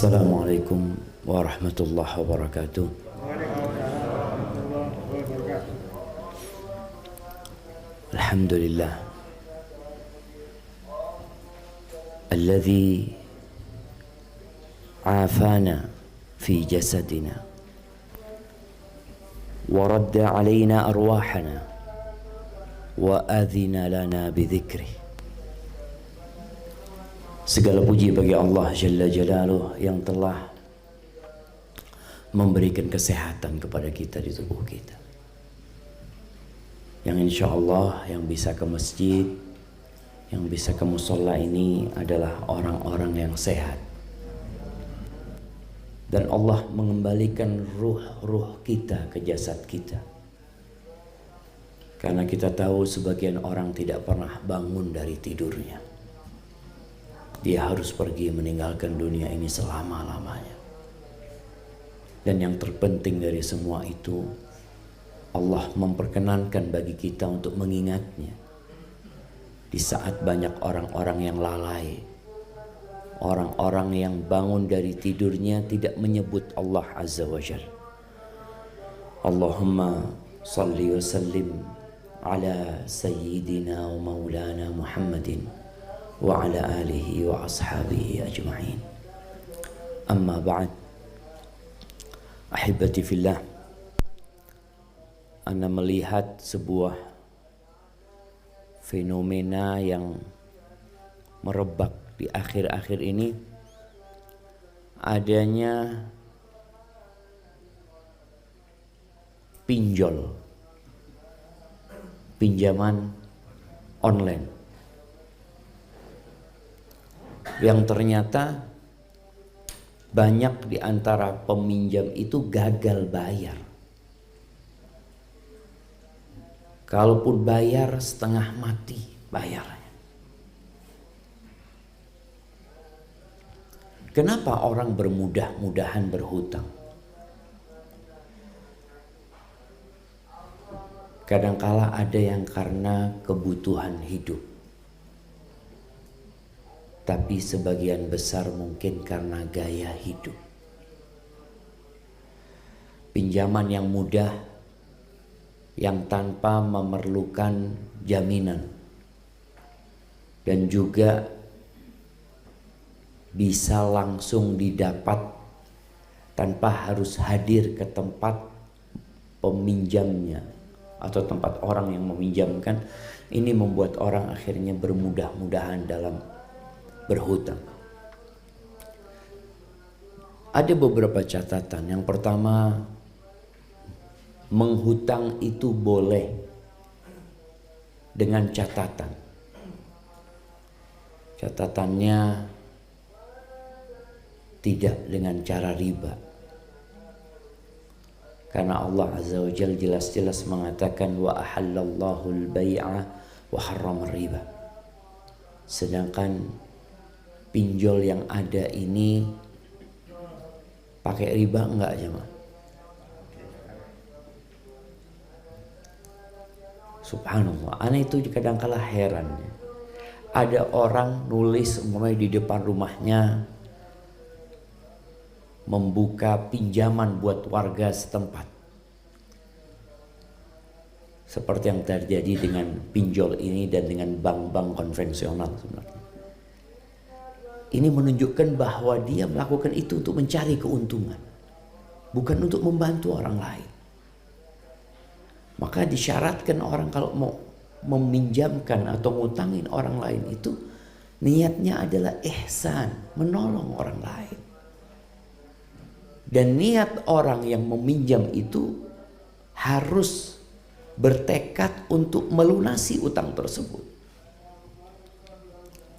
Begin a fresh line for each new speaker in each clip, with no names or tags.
Assalamualaikum warahmatullahi wabarakatuh. Alhamdulillah alladzi afana fi jasadina wa radda alaina arwahana wa adhina lana bidhikrih. Segala puji bagi Allah Jalla Jalaluh yang telah memberikan kesehatan kepada kita di tubuh kita. Yang insya Allah yang bisa ke masjid, yang bisa ke musola ini adalah orang-orang yang sehat. Dan Allah mengembalikan ruh-ruh kita ke jasad kita. Karena kita tahu sebagian orang tidak pernah bangun dari tidurnya. Dia harus pergi meninggalkan dunia ini selama-lamanya. Dan yang terpenting dari semua itu, Allah memperkenankan bagi kita untuk mengingatnya di saat banyak orang-orang yang lalai, orang-orang yang bangun dari tidurnya tidak menyebut Allah Azza wa Jalla. Allahumma salli wa sallim ala sayyidina wa maulana Muhammadin wa ala alihi wa ashabihi ajma'in. Amma ba'd. Ahibati fillah, Ana melihat sebuah fenomena yang merebak di akhir-akhir ini, adanya pinjaman online yang ternyata banyak di antara peminjam itu gagal bayar. Kalaupun bayar setengah mati bayarnya. Kenapa orang bermudah-mudahan berhutang? Kadangkala ada yang karena kebutuhan hidup, tapi sebagian besar mungkin karena gaya hidup. Pinjaman yang mudah, yang tanpa memerlukan jaminan, dan juga bisa langsung didapat tanpa harus hadir ke tempat peminjamnya atau tempat orang yang meminjamkan. Ini membuat orang akhirnya bermudah-mudahan dalam berhutang. Ada beberapa catatan. Yang pertama, menghutang itu boleh dengan catatan. Catatannya tidak dengan cara riba. Karena Allah Azza wa Jalla jelas-jelas mengatakan wa ahallallahu al-bai'a wa harrama riba. Sedangkan pinjol yang ada ini pakai riba enggak jemaah? Subhanallah, aneh itu kadang-kala heran. Ada orang nulis umpamanya di depan rumahnya membuka pinjaman buat warga setempat. Seperti yang terjadi dengan pinjol ini dan dengan bank-bank konvensional sebenarnya. Ini menunjukkan bahwa dia melakukan itu untuk mencari keuntungan, bukan untuk membantu orang lain. Maka disyaratkan orang kalau mau meminjamkan atau ngutangin orang lain itu niatnya adalah ihsan, menolong orang lain. Dan niat orang yang meminjam itu harus bertekad untuk melunasi utang tersebut.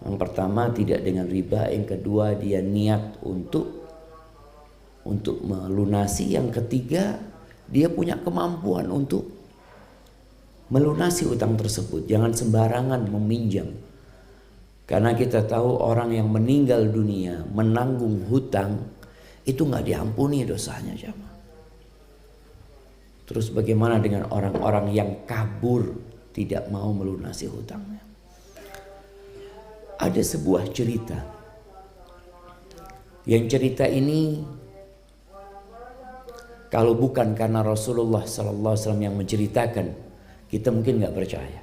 Yang pertama tidak dengan riba, yang kedua dia niat untuk melunasi, yang ketiga dia punya kemampuan untuk melunasi utang tersebut. Jangan sembarangan meminjam. Karena kita tahu orang yang meninggal dunia menanggung hutang itu nggak diampuni dosanya, jemaah. Terus bagaimana dengan orang-orang yang kabur tidak mau melunasi hutangnya? Ada sebuah cerita Yang cerita ini kalau bukan karena Rasulullah SAW yang menceritakan, kita mungkin nggak percaya.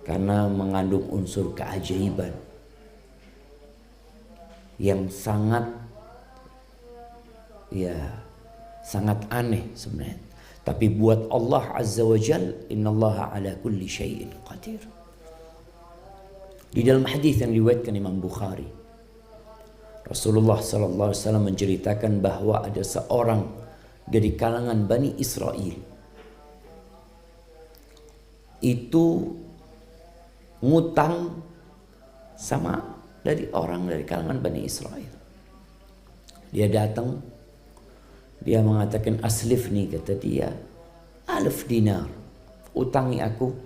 Karena mengandung unsur keajaiban yang sangat aneh sebenarnya. Tapi buat Allah Azza wa Jal, innallaha ala kulli syai'in qadir. Di dalam hadis yang diriwayatkan Imam Bukhari, Rasulullah SAW menceritakan bahwa ada seorang dari kalangan Bani Israel itu ngutang sama dari orang dari kalangan Bani Israel. Dia datang, dia mengatakan aslifni, kata dia, 1000 dinar, utangi aku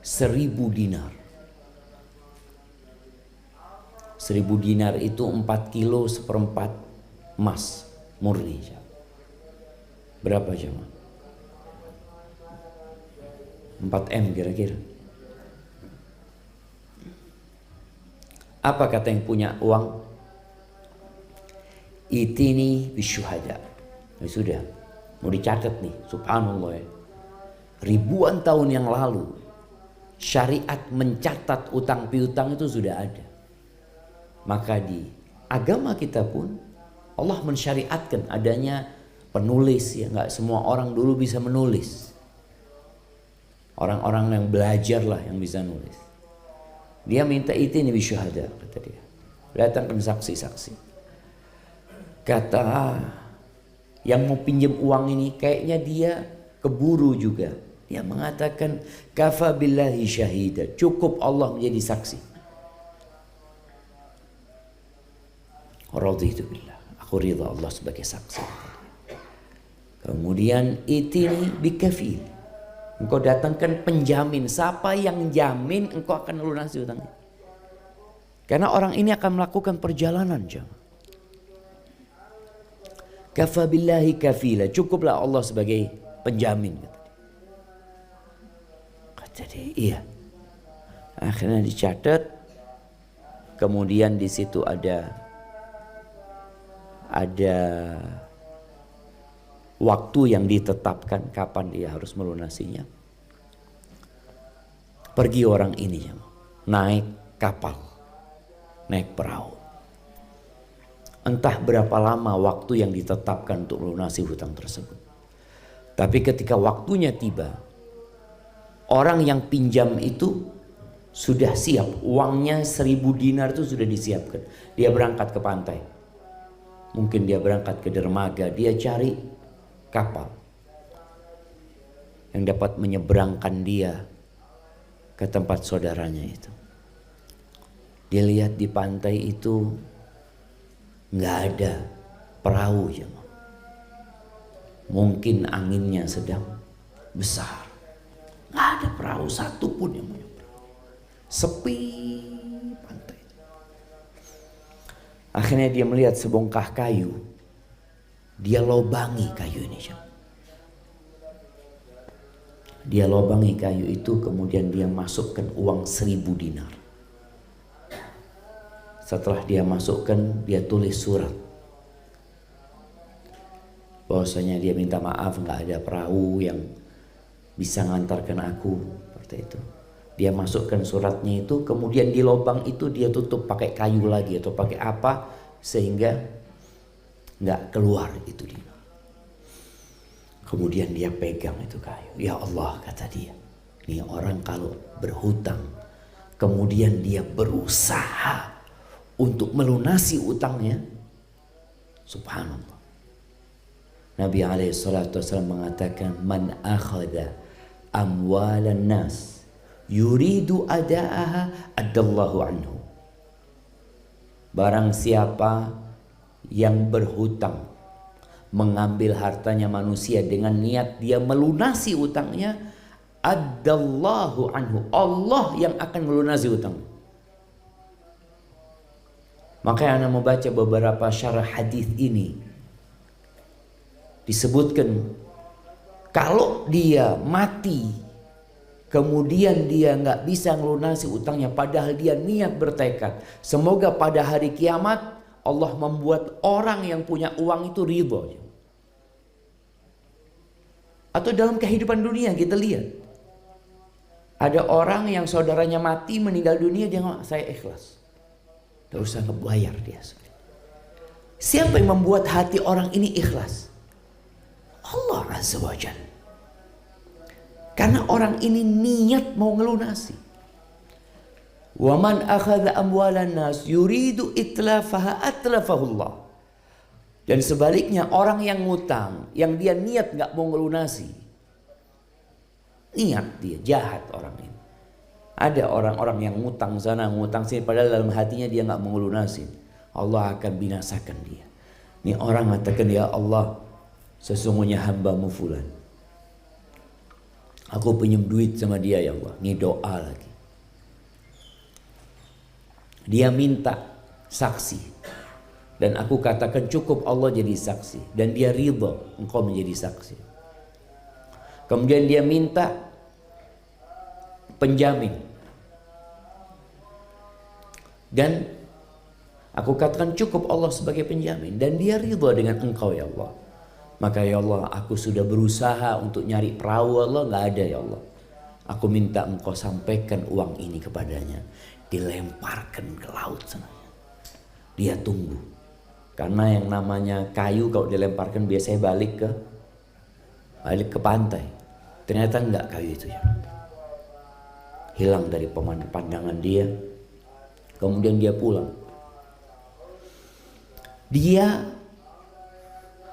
1000 dinar. 1000 dinar itu 4 kilo seperempat emas murni. Berapa jemaah? 4 M kira-kira. Apa kata yang punya uang? Itini bisyuhada. Ya sudah, mau dicatat nih, subhanallah ya. Ribuan tahun yang lalu syariat mencatat utang piutang itu sudah ada. Maka di agama kita pun Allah mensyariatkan adanya penulis, ya nggak semua orang dulu bisa menulis. Orang-orang yang belajar lah yang bisa nulis. Dia minta itini bisyuhada, kata dia. Datangkan saksi-saksi. Kata yang mau pinjam uang ini kayaknya dia keburu juga. Dia mengatakan kafa billahi syahida, cukup Allah menjadi saksi. Raditu billah, aku ridha Allah sebagai saksi. Kemudian itini bikafil, engkau datangkan penjamin. Siapa yang jamin engkau akan melunasi hutangnya? Karena orang ini akan melakukan perjalanan, jemaah. Kafa billahi kafila, cukuplah Allah sebagai penjamin, kata dia. Iya. Akhirnya dicatat. Kemudian di situ ada waktu yang ditetapkan kapan dia harus melunasinya. Pergi orang ini, naik kapal, naik perahu. Entah berapa lama waktu yang ditetapkan untuk melunasi hutang tersebut. Tapi ketika waktunya tiba, orang yang pinjam itu sudah siap, uangnya 1000 dinar itu sudah disiapkan. Dia berangkat ke pantai, mungkin dia berangkat ke dermaga, dia cari kapal yang dapat menyeberangkan dia ke tempat saudaranya itu. Dia lihat di pantai itu nggak ada perahu, ya. Mungkin anginnya sedang besar, nggak ada perahu satu pun yang menyeberang. Sepi pantai. Akhirnya dia melihat sebongkah kayu. Dia lobangi kayu ini. Dia lobangi kayu itu, kemudian dia masukkan uang 1000 dinar. Setelah dia masukkan, dia tulis surat. Bahwasanya dia minta maaf nggak ada perahu yang bisa ngantarkan aku. Seperti itu. Dia masukkan suratnya itu, kemudian di lubang itu dia tutup pakai kayu lagi atau pakai apa sehingga nggak keluar itu dia. Kemudian dia pegang itu kayu. Ya Allah, kata dia, ini orang kalau berhutang kemudian dia berusaha untuk melunasi utangnya, subhanallah. Nabi SAW mengatakan, man akhadha amwalan nas yuridu ada'aha adallahu anhu. Barang siapa yang berhutang, mengambil hartanya manusia dengan niat dia melunasi utangnya, adallahu anhu, Allah yang akan melunasi utang. Makanya Anda membaca beberapa syarah hadis ini, disebutkan kalau dia mati kemudian dia nggak bisa ngelunasi utangnya, padahal dia niat bertekad, semoga pada hari kiamat Allah membuat orang yang punya uang itu ridho. Atau dalam kehidupan dunia kita lihat, ada orang yang saudaranya mati meninggal dunia, dia ngomong saya ikhlas, gak usah ngebayar dia. Siapa yang membuat hati orang ini ikhlas? Allah Azza wa Jalla. Karena orang ini niat mau ngelunasi. Wa man akhadha amwalan nas yuridu itlafaha atlafahullah. Dan sebaliknya orang yang ngutang, yang dia niat nggak mau ngelunasi, niat dia jahat orang ini. Ada orang-orang yang ngutang sana, ngutang sini, padahal dalam hatinya dia nggak mau ngelunasi. Allah akan binasakan dia. Ini orang mengatakan, ya Allah, sesungguhnya hamba-Mu fulan, aku pinjam duit sama dia ya Allah. Ini doa lagi. Dia minta saksi. Dan aku katakan cukup Allah jadi saksi. Dan dia ridha engkau menjadi saksi. Kemudian dia minta penjamin. Dan aku katakan cukup Allah sebagai penjamin. Dan dia ridha dengan engkau ya Allah. Maka ya Allah, aku sudah berusaha untuk nyari perahu Allah, gak ada ya Allah. Aku minta engkau sampaikan uang ini kepadanya. Dilemparkan ke laut sana. Dia tunggu. Karena yang namanya kayu kalau dilemparkan biasanya balik ke pantai. Ternyata enggak kayu itu ya. Hilang dari pandangan dia. Kemudian dia pulang. Dia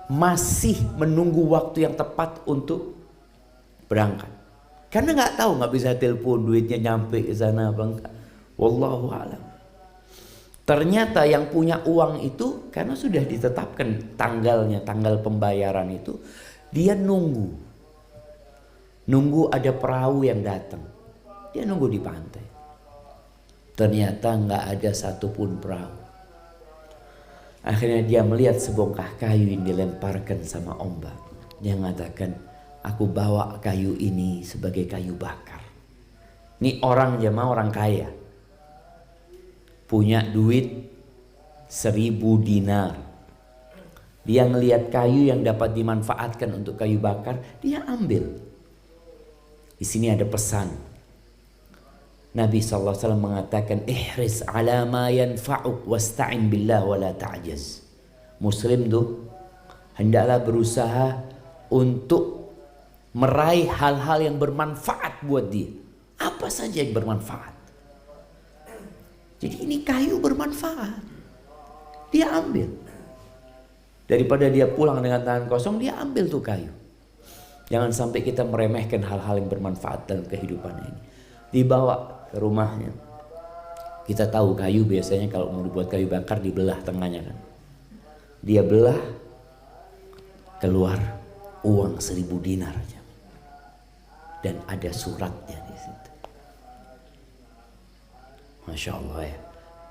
masih menunggu waktu yang tepat untuk berangkat. Karena nggak tahu, nggak bisa telepon duitnya nyampe ke sana apa enggak. Wallahu a'lam. Ternyata yang punya uang itu karena sudah ditetapkan tanggalnya, tanggal pembayaran itu, dia nunggu ada perahu yang datang. Dia nunggu di pantai. Ternyata nggak ada satupun perahu. Akhirnya dia melihat sebongkah kayu yang dilemparkan sama ombak. Dia mengatakan, aku bawa kayu ini sebagai kayu bakar. Ini orang jemaah, orang kaya. Punya duit 1000 dinar. Dia ngelihat kayu yang dapat dimanfaatkan untuk kayu bakar, dia ambil. Di sini ada pesan. Nabi SAW mengatakan, ihris ala ma yanfa'uk wasta'in billah wa la ta'jaz. Muslim tuh hendaklah berusaha untuk meraih hal-hal yang bermanfaat buat dia. Apa saja yang bermanfaat. Jadi ini kayu bermanfaat. Dia ambil. Daripada dia pulang dengan tangan kosong, dia ambil tuh kayu. Jangan sampai kita meremehkan hal-hal yang bermanfaat dalam kehidupan ini. Dibawa ke rumahnya. Kita tahu kayu biasanya kalau mau dibuat kayu bakar dibelah tengahnya kan. Dia belah, keluar uang 1000 dinar aja. Dan ada suratnya di situ. Masya Allah ya.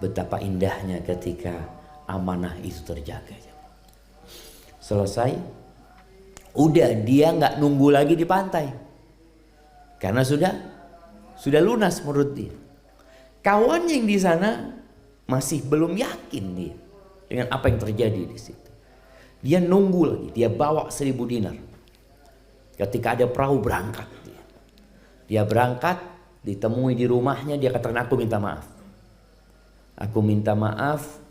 Betapa indahnya ketika amanah itu terjaga. Selesai. Udah dia nggak nunggu lagi di pantai. Karena sudah lunas menurut dia. Kawannya yang di sana masih belum yakin dia dengan apa yang terjadi di situ. Dia nunggu lagi, dia bawa 1000 dinar. Ketika ada perahu berangkat dia berangkat, ditemui di rumahnya, dia katakan aku minta maaf. Aku minta maaf.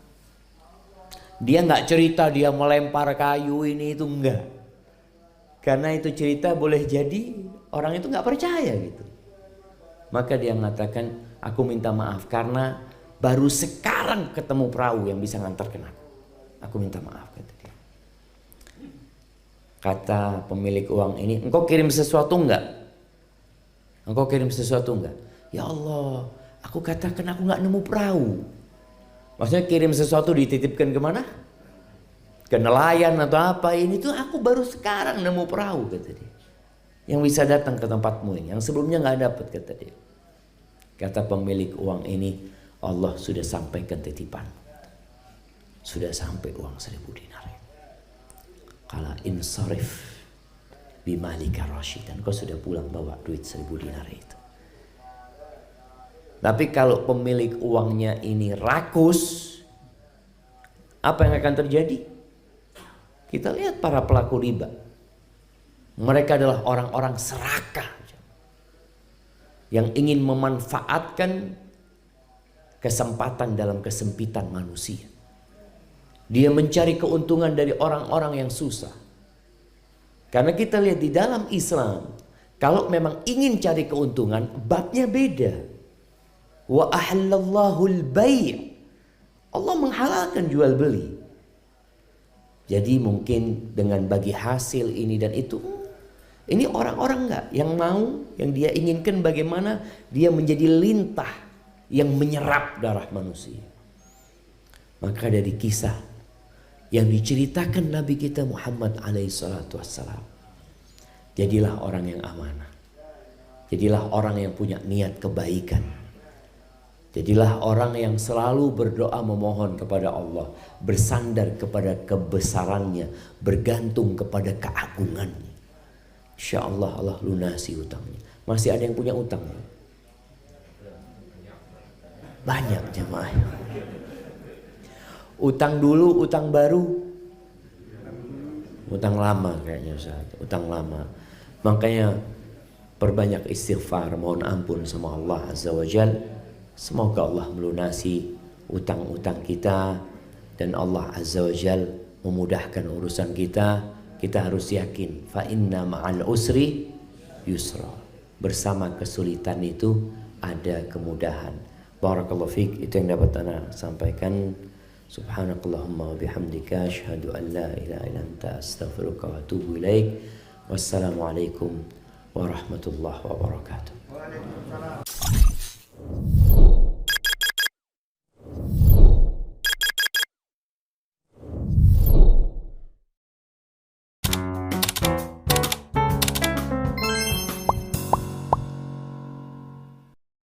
Dia nggak cerita dia melempar kayu ini itu enggak. Karena itu cerita boleh jadi orang itu nggak percaya gitu. Maka dia mengatakan, aku minta maaf karena baru sekarang ketemu perahu yang bisa ngantarkan aku. Aku minta maaf, kata dia. Kata pemilik uang ini, engkau kirim sesuatu enggak? Engkau kirim sesuatu enggak? Ya Allah, aku katakan aku nggak nemu perahu. Maksudnya kirim sesuatu dititipkan kemana? Ke nelayan atau apa? Ini tuh aku baru sekarang nemu perahu, kata dia. Yang bisa datang ke tempatmu ini, yang sebelumnya nggak dapat, kata dia. Kata pemilik uang ini, Allah sudah sampaikan titipan. Sudah sampai uang 1000 dinar. Kala insarif bimalika rasyidan. Kau sudah pulang bawa duit 1000 dinar itu. Tapi kalau pemilik uangnya ini rakus, apa yang akan terjadi? Kita lihat para pelaku riba. Mereka adalah orang-orang serakah yang ingin memanfaatkan kesempatan dalam kesempitan manusia. Dia mencari keuntungan dari orang-orang yang susah. Karena kita lihat di dalam Islam, kalau memang ingin cari keuntungan, babnya beda. Wa ahallallahu al-bai'. Allah menghalalkan jual beli. Jadi mungkin dengan bagi hasil ini dan itu, ini orang-orang enggak yang mau, yang dia inginkan bagaimana dia menjadi lintah yang menyerap darah manusia. Maka dari kisah yang diceritakan Nabi kita Muhammad alaihissalatu wassalam, jadilah orang yang amanah. Jadilah orang yang punya niat kebaikan. Jadilah orang yang selalu berdoa memohon kepada Allah, bersandar kepada kebesarannya, bergantung kepada keagungannya. Insya Allah Allah lunasi utangnya. Masih ada yang punya utang? Banyak jemaah. Utang dulu, utang baru, utang lama kayaknya Ustaz. Utang lama. Makanya perbanyak istighfar, mohon ampun sama Allah Azza wa Jalla. Semoga Allah melunasi utang-utang kita dan Allah Azza wa Jal memudahkan urusan kita. Kita harus yakin fa inna ma'al usri yusra. Bersama kesulitan itu ada kemudahan. Barakallahu fiik, itu yang dapat ana sampaikan. Subhanakallahumma wa bihamdika asyhadu an la ilaha illa anta astaghfiruka wa atubu ilaik. Wassalamualaikum warahmatullahi wabarakatuh.